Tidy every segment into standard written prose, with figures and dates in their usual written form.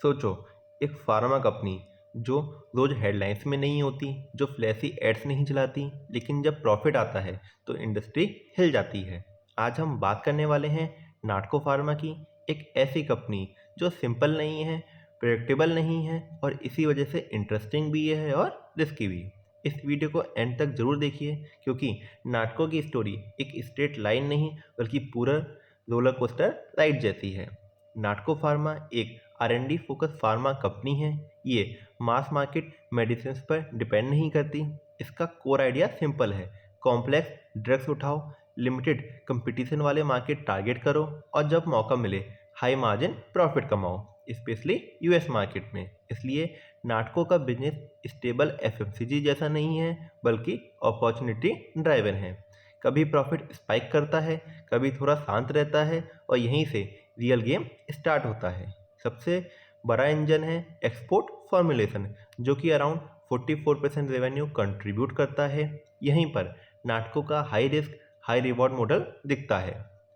सोचो, एक pharma company जो रोज हेडलाइंस में नहीं होती, जो फ्लैशी एड्स नहीं चलाती, लेकिन जब प्रॉफिट आता है तो इंडस्ट्री हिल जाती है। आज हम बात करने वाले हैं नाटको फार्मा की, एक ऐसी कंपनी जो सिंपल नहीं है, प्रेडिक्टेबल नहीं है और इसी वजह से इंटरेस्टिंग भी है और रिस्की भी। इस वीडियो को एंड तक जरूर देखिए, क्योंकि नाटको की स्टोरी एक स्ट्रेट लाइन नहीं बल्कि पूरा रोलर कोस्टर राइड जैसी है। नाटको फार्मा एक R&D फोकस फार्मा कंपनी है। ये मास मार्केट मेडिसिन पर डिपेंड नहीं करती। इसका कोर आइडिया सिंपल है, कॉम्प्लेक्स ड्रग्स उठाओ, लिमिटेड कंपटीशन वाले मार्केट टारगेट करो और जब मौका मिले हाई मार्जिन प्रॉफिट कमाओ, स्पेशली US मार्केट में। इसलिए नाटको का बिजनेस स्टेबल FMCG जैसा नहीं है, बल्कि अपॉर्चुनिटी ड्राइवन है। कभी प्रॉफिट स्पाइक करता है, कभी थोड़ा शांत रहता है और यहीं से रियल गेम स्टार्ट होता है। सबसे बड़ा इंजन है एक्सपोर्ट फॉर्मुलेशन, जो कि अराउंड 44% रेवेन्यू कंट्रीब्यूट करता है। यहीं पर नाटको का high risk high reward model दिखता है।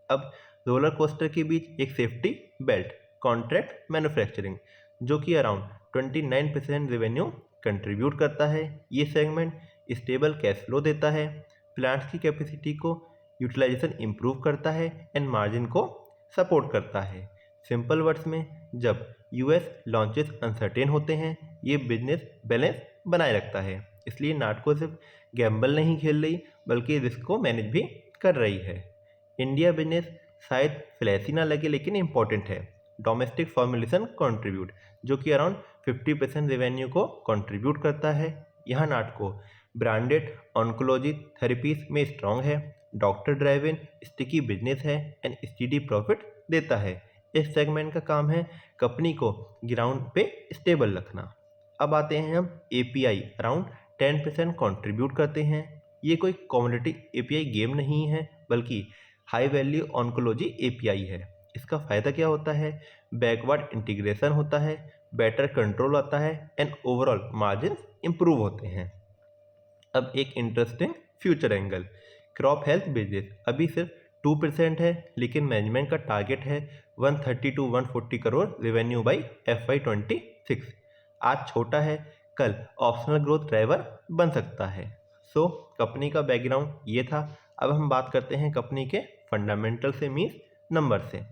अब रोलर कोस्टर के बीच एक सेफ्टी बेल्ट, कॉन्ट्रैक्ट मैन्युफैक्चरिंग, जो कि अराउंड 29% रेवेन्यू कंट्रीब्यूट करता है। ये सेगमेंट स्टेबल कैश फ्लो देता है, प्लांट्स की कैपेसिटी को यूटिलाइजेशन इंप्रूव करता है एंड मार्जिन को सपोर्ट करता है। सिंपल वर्ड्स में, जब US लॉन्चेस अनसर्टेन होते हैं, ये बिजनेस बैलेंस बनाए रखता है। इसलिए नाटको सिर्फ गैम्बल नहीं खेल रही, बल्कि रिस्क को मैनेज भी कर रही है। इंडिया बिजनेस शायद फ्लैशी ना लगे, लेकिन इंपॉर्टेंट है। डोमेस्टिक फॉर्मुलेशन कंट्रीब्यूट, जो कि अराउंड 50% रेवेन्यू को कंट्रीब्यूट करता है। यहाँ नाटको ब्रांडेड ऑन्कोलॉजी थेरेपीज में स्ट्रांग है, डॉक्टर ड्राइवन स्टिकी बिजनेस है एंड स्टीडी प्रॉफिट देता है। इस सेगमेंट का काम है कंपनी को ग्राउंड पे स्टेबल रखना। अब आते हैं हम API, अराउंड 10% कंट्रीब्यूट करते हैं। ये कोई कॉमोडिटी API गेम नहीं है, बल्कि हाई वैल्यू ऑन्कोलॉजी API है। इसका फ़ायदा क्या होता है? बैकवर्ड इंटीग्रेशन होता है, बेटर कंट्रोल आता है एंड ओवरऑल मार्जिन इंप्रूव होते हैं। अब एक interesting future angle, crop health business अभी सिर्फ 2% है, लेकिन मैनेजमेंट का टारगेट है 130 to 140 crore revenue by FY26। आज छोटा है, कल ऑप्शनल ग्रोथ ड्राइवर बन सकता है। सो कंपनी का बैकग्राउंड ये था। अब हम बात करते हैं कंपनी के फंडामेंटल से, मीन्स नंबर से।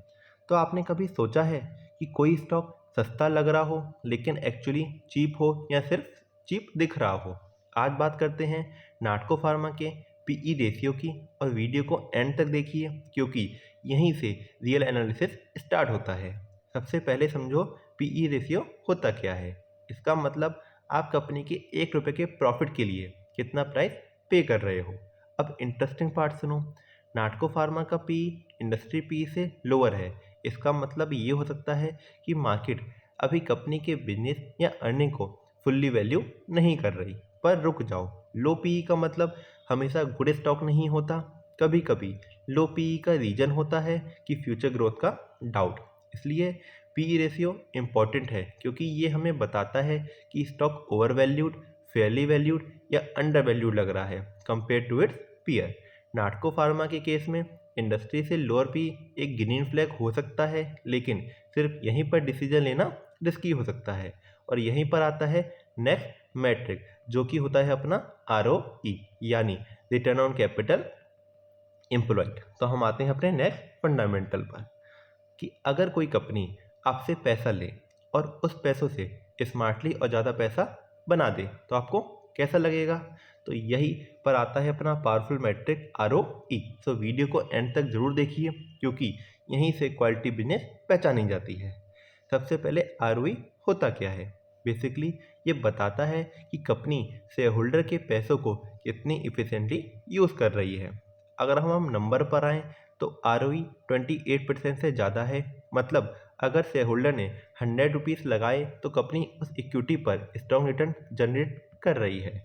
तो आपने कभी सोचा है कि कोई स्टॉक सस्ता लग रहा हो लेकिन एक्चुअली चीप हो, या सिर्फ चीप दिख रहा हो? आज बात करते हैं नाटको फार्मा के PE रेशियो की, और वीडियो को एंड तक देखिए, क्योंकि यहीं से रियल एनालिसिस स्टार्ट होता है। सबसे पहले समझो PE रेशियो होता क्या है। इसका मतलब आप कंपनी के ₹1 के प्रॉफिट के लिए कितना प्राइस पे कर रहे हो। अब इंटरेस्टिंग पार्ट सुनो, नाटको फार्मा का PE इंडस्ट्री PE से लोअर है। इसका मतलब ये हो सकता है कि मार्केट अभी कंपनी के बिजनेस या अर्निंग को फुल्ली वैल्यू नहीं कर रही। पर रुक जाओ, लो PE का मतलब हमेशा गुड स्टॉक नहीं होता। कभी कभी लो PE का रीजन होता है कि फ्यूचर ग्रोथ का डाउट। इसलिए PE रेशियो इम्पॉर्टेंट है, क्योंकि ये हमें बताता है कि stock over valued, fairly valued या अंडर वैल्यूड लग रहा है compare to its peer. Natco pharma के केस में इंडस्ट्री से लोअर PE एक ग्रीन फ्लैग हो सकता है, लेकिन सिर्फ यहीं पर डिसीजन लेना रिस्की हो सकता है। और यहीं पर आता है नेक्स्ट मैट्रिक, जो कि होता है अपना ROE, यानी रिटर्न ऑन कैपिटल एम्प्लॉयड। तो हम आते हैं अपने नेक्स्ट फंडामेंटल पर, कि अगर कोई कंपनी आपसे पैसा ले और उस पैसों से स्मार्टली और ज़्यादा पैसा बना दे, तो आपको कैसा लगेगा? तो यही पर आता है अपना powerful metric ROE। So video को एंड तक जरूर देखिए, क्योंकि यहीं से क्वालिटी बिजनेस पहचानी जाती है। सबसे पहले ROE होता क्या है? बेसिकली ये बताता है कि कंपनी शेयर होल्डर के पैसों को कितनी इफिशिएंटली यूज़ कर रही है। अगर हम नंबर पर आएँ तो ROE 28% से ज़्यादा है। मतलब अगर शेयर होल्डर ने ₹100 लगाए तो कंपनी उस इक्विटी पर स्ट्रॉन्ग रिटर्न जनरेट कर रही है।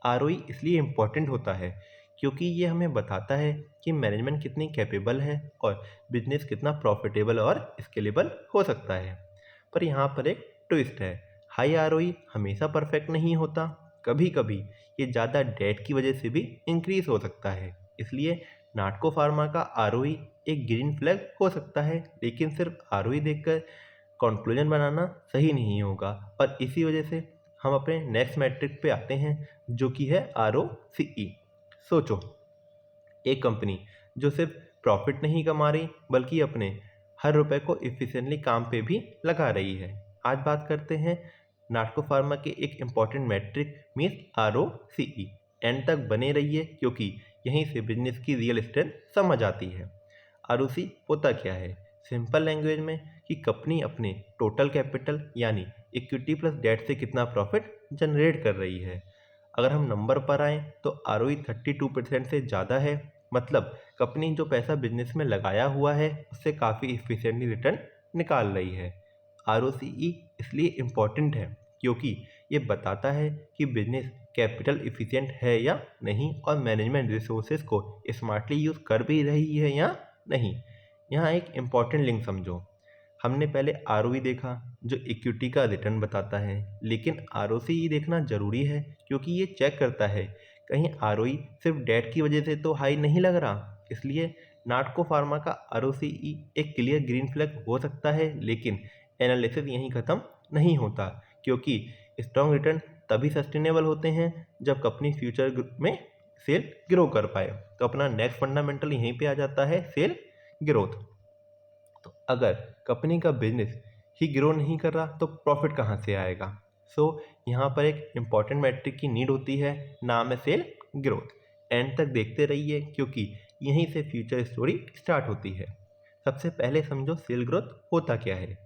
ROE इसलिए इम्पॉर्टेंट होता है क्योंकि ये हमें बताता है कि मैनेजमेंट कितनी कैपेबल है और बिजनेस कितना प्रॉफिटेबल और स्केलेबल हो सकता है। पर यहाँ पर एक ट्विस्ट है, हाई ROE हमेशा परफेक्ट नहीं होता। कभी कभी ये ज़्यादा डेट की वजह से भी इंक्रीज हो सकता है। इसलिए नाटको फार्मा का ROE एक ग्रीन फ्लैग हो सकता है, लेकिन सिर्फ ROE देखकर कंक्लूजन बनाना सही नहीं होगा और इसी वजह से हम अपने नेक्स्ट मैट्रिक पे आते हैं जो कि है ROCE। सोचो, एक कंपनी जो सिर्फ प्रॉफिट नहीं कमा रही बल्कि अपने हर रुपए को इफिशिएंटली काम पे भी लगा रही है। आज बात करते हैं नाटको फार्मा के एक important metric means ROCE। End तक बने रहिए क्योंकि यहीं से बिजनेस की रियल स्ट्रेंथ समझ आती है। ROCE होता क्या है? सिंपल लैंग्वेज में कि कंपनी अपने टोटल कैपिटल यानी इक्विटी प्लस डेट से कितना प्रॉफिट जनरेट कर रही है। अगर हम नंबर पर आएँ तो ROE 32% से ज़्यादा है, मतलब कंपनी जो पैसा बिजनेस में लगाया हुआ है उससे काफ़ी इफिशिएंटली रिटर्न निकाल रही है। ROCE इसलिए इम्पॉर्टेंट है क्योंकि ये बताता है कि बिजनेस कैपिटल इफिशिएंट है या नहीं और मैनेजमेंट रिसोर्सेज को स्मार्टली यूज़ कर भी रही है या नहीं। यहाँ एक इम्पॉर्टेंट लिंक समझो। हमने पहले ROE देखा जो इक्विटी का रिटर्न बताता है, लेकिन ROCE देखना ज़रूरी है क्योंकि ये चेक करता है कहीं ROE सिर्फ डेट की वजह से तो हाई नहीं लग रहा। इसलिए नाटको फार्मा का ROCE एक क्लियर ग्रीन फ्लैग हो सकता है, लेकिन एनालिसिस यहीं ख़त्म नहीं होता क्योंकि स्ट्रॉन्ग रिटर्न तभी सस्टेनेबल होते हैं जब कंपनी फ्यूचर में सेल ग्रो कर पाए। तो अपना नेक्स्ट फंडामेंटल यहीं पे आ जाता है, सेल ग्रोथ। तो अगर कंपनी का बिजनेस ही ग्रो नहीं कर रहा तो प्रॉफिट कहाँ से आएगा? यहाँ पर एक इम्पॉर्टेंट मैट्रिक की नीड होती है, नाम है सेल ग्रोथ। एंड तक देखते रहिए क्योंकि यहीं से फ्यूचर स्टोरी स्टार्ट होती है। सबसे पहले समझो सेल ग्रोथ होता क्या है।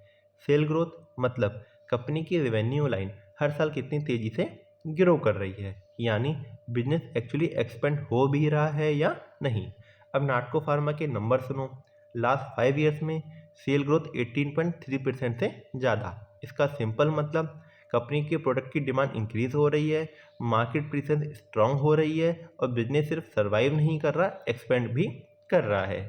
सेल ग्रोथ मतलब कंपनी की रेवेन्यू लाइन हर साल कितनी तेज़ी से ग्रो कर रही है, यानी बिजनेस एक्चुअली एक्सपेंड हो भी रहा है या नहीं। अब नाटको फार्मा के नंबर सुनो। लास्ट 5 ईयर्स में सेल ग्रोथ 18.3% से ज़्यादा। इसका सिंपल मतलब कंपनी के प्रोडक्ट की डिमांड इंक्रीज हो रही है, मार्केट प्रेजेंस स्ट्रांग हो रही है और बिजनेस सिर्फ सर्वाइव नहीं कर रहा, एक्सपेंड भी कर रहा है।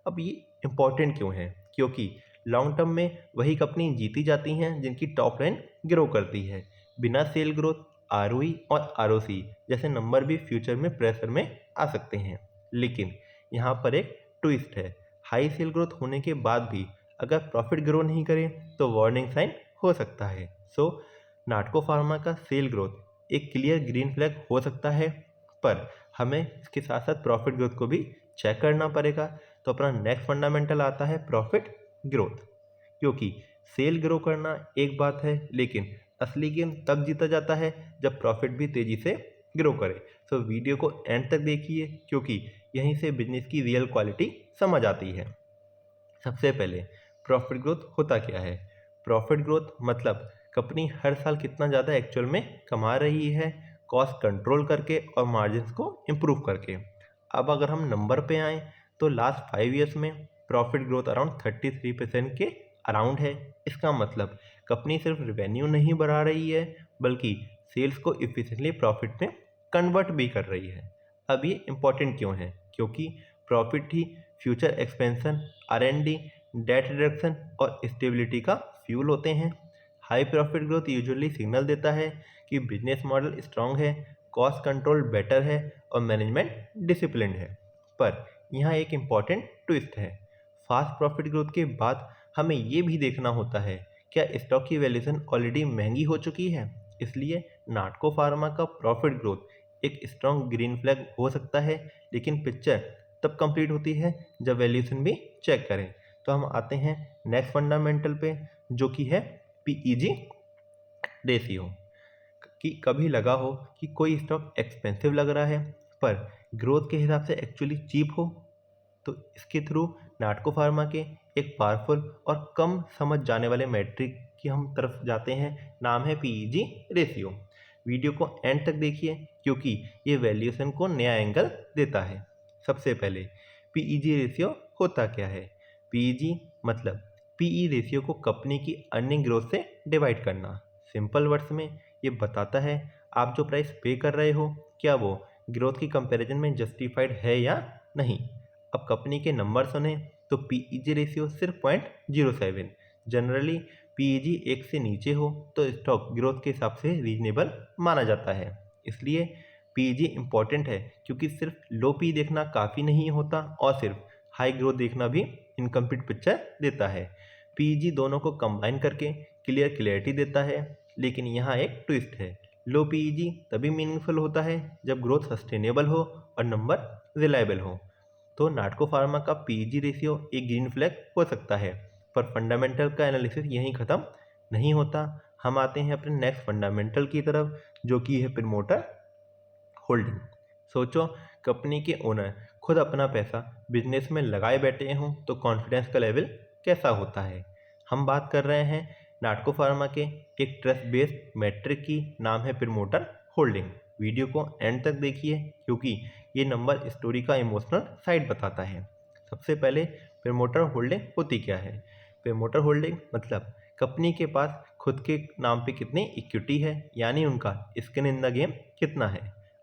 अब ये इम्पॉर्टेंट क्यों है? क्योंकि लॉन्ग टर्म में वही कंपनी जीती जाती हैं जिनकी टॉप लाइन ग्रो करती है। बिना सेल ग्रोथ ROE और ROCE जैसे नंबर भी फ्यूचर में प्रेशर में आ सकते हैं। लेकिन यहाँ पर एक ट्विस्ट है, हाई सेल ग्रोथ होने के बाद भी अगर प्रॉफिट ग्रो नहीं करे तो वार्निंग साइन हो सकता है। नाटको फार्मा का सेल ग्रोथ एक क्लियर ग्रीन फ्लैग हो सकता है, पर हमें इसके साथ साथ प्रॉफिट ग्रोथ को भी चेक करना पड़ेगा। तो अपना नेक्स्ट फंडामेंटल आता है प्रॉफिट ग्रोथ, क्योंकि सेल ग्रो करना एक बात है लेकिन असली गेम तब जीता जाता है जब प्रॉफिट भी तेज़ी से ग्रो करे। वीडियो को एंड तक देखिए क्योंकि यहीं से बिजनेस की रियल क्वालिटी समझ आती है। सबसे पहले प्रॉफिट ग्रोथ होता क्या है? प्रॉफिट ग्रोथ मतलब कंपनी हर साल कितना ज़्यादा एक्चुअल में कमा रही है, कॉस्ट कंट्रोल करके और मार्जिन्स को इम्प्रूव करके। अब अगर हम नंबर पे आएँ तो लास्ट 5 ईयर्स में प्रॉफिट ग्रोथ अराउंड 33% के अराउंड है। इसका मतलब कंपनी सिर्फ रेवेन्यू नहीं बढ़ा रही है बल्कि सेल्स को इफिशिएंटली प्रॉफिट में कन्वर्ट भी कर रही है। अब ये इम्पॉर्टेंट क्यों है? क्योंकि प्रॉफिट ही future expansion, R&D, debt reduction और स्टेबिलिटी का फ्यूल होते हैं। High profit growth usually signal देता है कि बिजनेस मॉडल स्ट्रांग है, कॉस्ट कंट्रोल बेटर है और मैनेजमेंट डिसिप्लिन है। पर यहाँ एक इम्पॉर्टेंट ट्विस्ट है, फास्ट प्रॉफिट ग्रोथ के बाद हमें ये भी देखना होता है क्या स्टॉक की वैल्यूएशन ऑलरेडी महंगी हो चुकी है। इसलिए नाटको फार्मा का प्रॉफिट ग्रोथ एक स्ट्रांग ग्रीन फ्लैग हो सकता है, लेकिन पिक्चर तब कंप्लीट होती है जब वैल्यूएशन भी चेक करें। तो हम आते हैं नेक्स्ट फंडामेंटल पे जो कि है PEG रेशियो। कि कभी लगा हो कि कोई स्टॉक एक्सपेंसिव लग रहा है पर ग्रोथ के हिसाब से एक्चुअली चीप हो? तो इसके थ्रू नाटको फार्मा के एक पावरफुल और कम समझ जाने वाले मैट्रिक की हम तरफ जाते हैं, नाम है PEG रेशियो। वीडियो को एंड तक देखिए क्योंकि ये वैल्यूएशन को नया एंगल देता है। सबसे पहले PEG रेशियो होता क्या है? PEG मतलब PE रेशियो को कंपनी की अर्निंग ग्रोथ से डिवाइड करना। सिंपल वर्ड्स में ये बताता है आप जो प्राइस पे कर रहे हो क्या वो ग्रोथ की कंपैरिजन में जस्टिफाइड है या नहीं। अब कंपनी के नंबर सुने तो PEG रेशियो सिर्फ 0.07। जनरली PEG 1 से नीचे हो तो स्टॉक ग्रोथ के हिसाब से रीजनेबल माना जाता है। इसलिए PEG इम्पॉर्टेंट है क्योंकि सिर्फ लो पी देखना काफ़ी नहीं होता और सिर्फ हाई ग्रोथ देखना भी इनकम्प्लीट पिक्चर देता है। पीईजी दोनों को कंबाइन करके क्लियरिटी देता है, लेकिन यहाँ एक ट्विस्ट है। लो पीईजी तभी मीनिंगफुल होता है जब ग्रोथ सस्टेनेबल हो और नंबर रिलायबल हो। तो नाटको फार्मा का पीईजी रेशियो एक ग्रीन फ्लैग हो सकता है, पर फंडामेंटल का एनालिसिस यहीं ख़त्म नहीं होता। हम आते हैं अपने नेक्स्ट फंडामेंटल की तरफ, जो कि है प्रमोटर होल्डिंग। सोचो कंपनी के ओनर खुद अपना पैसा बिजनेस में लगाए बैठे हों तो कॉन्फिडेंस का लेवल कैसा होता है। हम बात कर रहे हैं नाटको फार्मा के एक ट्रस्ट बेस्ड मैट्रिक की, नाम है प्रमोटर होल्डिंग। वीडियो को एंड तक देखिए क्योंकि ये नंबर स्टोरी का इमोशनल साइड बताता है। सबसे पहले प्रमोटर होल्डिंग होती क्या है। प्रमोटर होल्डिंग मतलब कंपनी के पास खुद के नाम पे कितनी इक्विटी है, यानी उनका स्किन इन द गेम कितना है।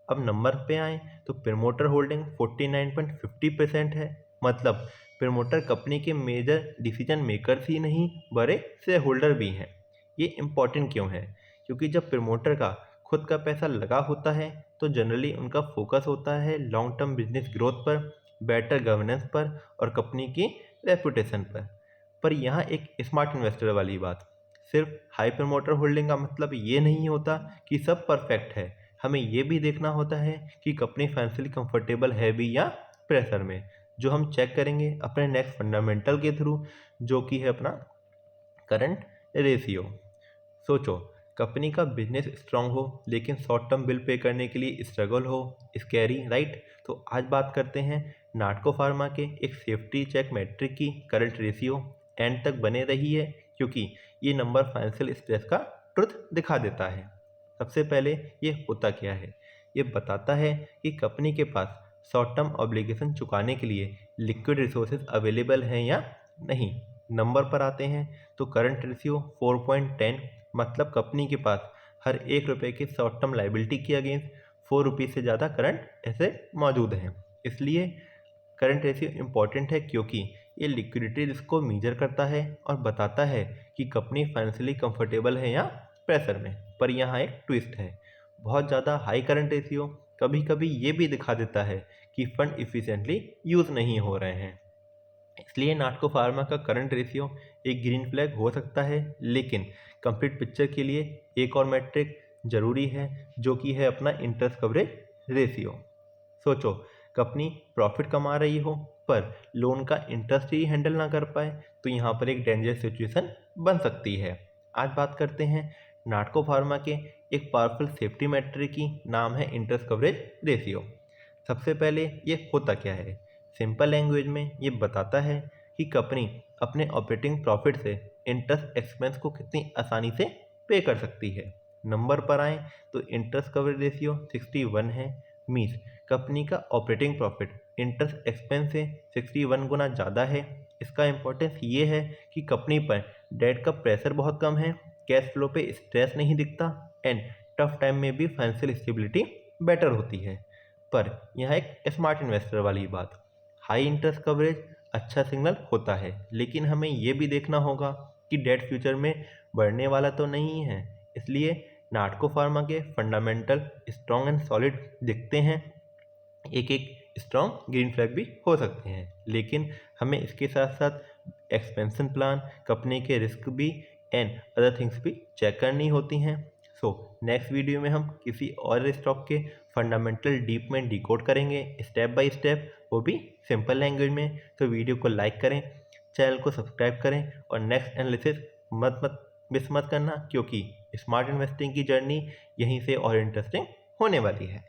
अब नंबर पे आए तो प्रमोटर होल्डिंग 49.50% है। मतलब प्रमोटर कंपनी के मेजर डिसीजन मेकर्स ही नहीं बड़े शेयर होल्डर भी हैं। ये इम्पॉर्टेंट क्यों है, क्योंकि जब प्रमोटर का खुद का पैसा लगा होता है तो जनरली उनका फोकस होता है लॉन्ग टर्म बिजनेस ग्रोथ पर, बेटर गवर्नेंस पर और कंपनी की रेपुटेशन पर यहाँ एक स्मार्ट इन्वेस्टर वाली बात, सिर्फ हाई प्रमोटर होल्डिंग का मतलब ये नहीं होता कि सब परफेक्ट है। हमें ये भी देखना होता है कि कंपनी फाइनेंशियली कंफर्टेबल है भी या प्रेशर में, जो हम चेक करेंगे अपने नेक्स्ट फंडामेंटल के थ्रू, जो कि है अपना करंट रेशियो। सोचो कंपनी का बिजनेस स्ट्रांग हो लेकिन शॉर्ट टर्म बिल पे करने के लिए स्ट्रगल हो, स्कैरी राइट। तो आज बात करते हैं नाटको फार्मा के एक सेफ्टी चेक मैट्रिक की, करंट रेशियो। एंड तक बने रही है क्योंकि ये नंबर फाइनेंशियल स्ट्रेस का ट्रुथ दिखा देता है। सबसे पहले ये होता क्या है, ये बताता है कि कंपनी के पास शॉर्ट टर्म ऑब्लिगेशन चुकाने के लिए लिक्विड रिसोर्सेज अवेलेबल हैं या नहीं। नंबर पर आते हैं तो करंट रेशियो 4.10, मतलब कंपनी के पास हर 1 रुपये के शॉर्ट टर्म लाइबिलिटी के अगेंस्ट 4 रुपीज़ से ज़्यादा करंट एसेट मौजूद हैं। इसलिए करंट रेशियो इम्पॉर्टेंट है क्योंकि ये लिक्विडिटी रिस्क को मेजर करता है और बताता है कि कंपनी फाइनेंशियली कंफर्टेबल है या प्रेशर में। पर यहाँ एक ट्विस्ट है, बहुत ज़्यादा हाई करंट रेशियो कभी कभी ये भी दिखा देता है कि फंड इफिशिएंटली यूज़ नहीं हो रहे हैं। इसलिए नाटको फार्मा का करंट रेशियो एक ग्रीन फ्लैग हो सकता है, लेकिन कंप्लीट पिक्चर के लिए एक और मैट्रिक ज़रूरी है, जो कि है अपना इंटरेस्ट कवरेज रेशियो। सोचो कंपनी प्रॉफिट कमा रही हो पर लोन का इंटरेस्ट ही हैंडल ना कर पाए तो यहाँ पर एक डेंजर सिचुएशन बन सकती है। आज बात करते हैं नाटको फार्मा के एक पावरफुल सेफ्टी मैट्रिक की, नाम है इंटरेस्ट कवरेज रेशियो। सबसे पहले ये होता क्या है, सिंपल लैंग्वेज में ये बताता है कि कंपनी अपने ऑपरेटिंग प्रॉफिट से इंटरेस्ट एक्सपेंस को कितनी आसानी से पे कर सकती है। नंबर पर आए तो इंटरेस्ट कवरेज रेशियो 61 है, मीन्स कंपनी का ऑपरेटिंग प्रॉफिट इंटरेस्ट एक्सपेंस से 61 गुना ज़्यादा है। इसका इम्पोर्टेंस ये है कि कंपनी पर डेट का प्रेशर बहुत कम है, कैश फ्लो पे स्ट्रेस नहीं दिखता एंड टफ टाइम में भी फाइनेंशियल स्टेबिलिटी बेटर होती है। पर यहाँ एक स्मार्ट इन्वेस्टर वाली बात, हाई इंटरेस्ट कवरेज अच्छा सिग्नल होता है, लेकिन हमें ये भी देखना होगा कि डेट फ्यूचर में बढ़ने वाला तो नहीं है। इसलिए नाटको फार्मा के फंडामेंटल स्ट्रॉन्ग एंड सॉलिड दिखते हैं, एक एक स्ट्रॉन्ग ग्रीन फ्लैग भी हो सकते हैं, लेकिन हमें इसके साथ साथ एक्सपेंशन प्लान, कंपनी के रिस्क भी एंड अदर थिंग्स भी चेक करनी होती हैं। सो नेक्स्ट वीडियो में हम किसी और स्टॉक के फंडामेंटल डीप में डिकोड करेंगे स्टेप बाय स्टेप, वो भी सिंपल लैंग्वेज में। तो वीडियो को लाइक करें, चैनल को सब्सक्राइब करें और नेक्स्ट एनालिसिस मिस मत करना, क्योंकि स्मार्ट इन्वेस्टिंग की जर्नी यहीं से और इंटरेस्टिंग होने वाली है।